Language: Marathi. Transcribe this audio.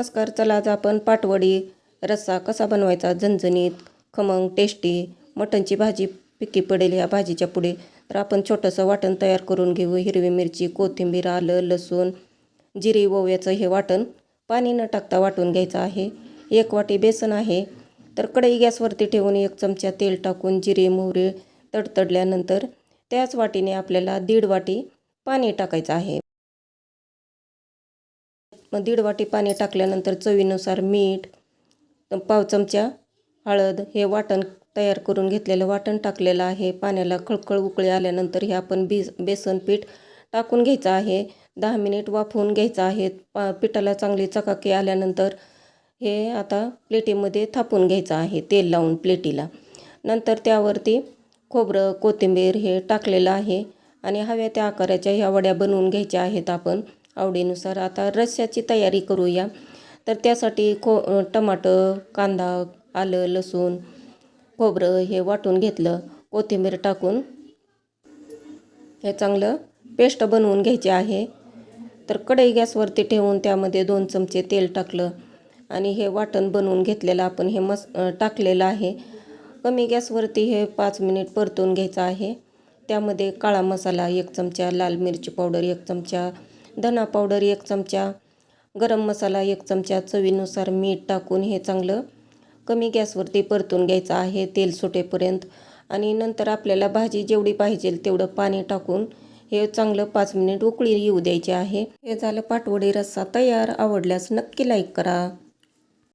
नमस्कार. चला आज आपण पाटवडी रस्सा कसा बनवायचा, झणझणीत, खमंग, टेस्टी. मटणची भाजी फिक्की पडेल ह्या भाजीच्या पुढे. तर आपण छोटंसं वाटण तयार करून घेऊ. हिरवी मिरची, कोथिंबीर, आलं, लसूण, जिरे, ओव्याचं हे वाटण पाणी न टाकता वाटून घ्यायचं आहे. 1 वाटी बेसन आहे. तर कढई गॅसवरती ठेवून 1 चमचा तेल टाकून जिरे, मोहरी तडतडल्यानंतर त्याच वाटीने आपल्याला 1.5 वाटी पाणी टाकायचं आहे. 1.5 वाटी पाणी टाकल्यानंतर चवीनुसार मीठ, पाव चमचा हळद, हे वाटण तयार करून घेतलेलं वाटण टाकलेलं आहे. पाण्याला खळखळ उकळी आल्यानंतर हे आपण बेसन पीठ टाकून घ्यायचं आहे. 10 मिनिट वाफवून घ्यायचं आहे. पिठाला चांगली चकाकी आल्यानंतर हे आता प्लेटीमध्ये थापून घ्यायचं आहे तेल लावून प्लेटीला. नंतर त्यावरती खोबरं, कोथिंबीर हे टाकलेलं आहे आणि हव्या त्या आकाराच्या ह्या वड्या बनवून घ्यायच्या आहेत आपण आवडीनुसार. आता रस्स्याची तयारी करूया. तर त्यासाठी टमाटर, कांदा, आलं, लसूण, खोबरं हे वाटून घेतलं. कोथिंबीर टाकून हे चांगलं पेस्ट बनवून घ्यायची आहे. तर कढई गॅसवरती ठेवून त्यामध्ये 2 चमचे तेल टाकलं आणि हे वाटण बनवून घेतलेलं आपण हे टाकलेलं आहे. कमी गॅसवरती हे 5 मिनिट परतून घ्यायचं आहे. त्यामध्ये काळा मसाला 1 चमचा, लाल मिरची पावडर 1 चमचा, धना पावडर 1 चमचा, गरम मसाला 1 चमचा, चवीनुसार मीठ टाकून हे चांगलं कमी गॅसवरती परतून घ्यायचं आहे तेल सुटेपर्यंत. आणि नंतर आपल्याला भाजी जेवढी पाहिजे तेवढं पाणी टाकून हे चांगलं 5 मिनिट उकळी येऊ द्यायचे आहे. हे झालं पाटवडी रस्सा तयार. आवडल्यास नक्की लाईक करा.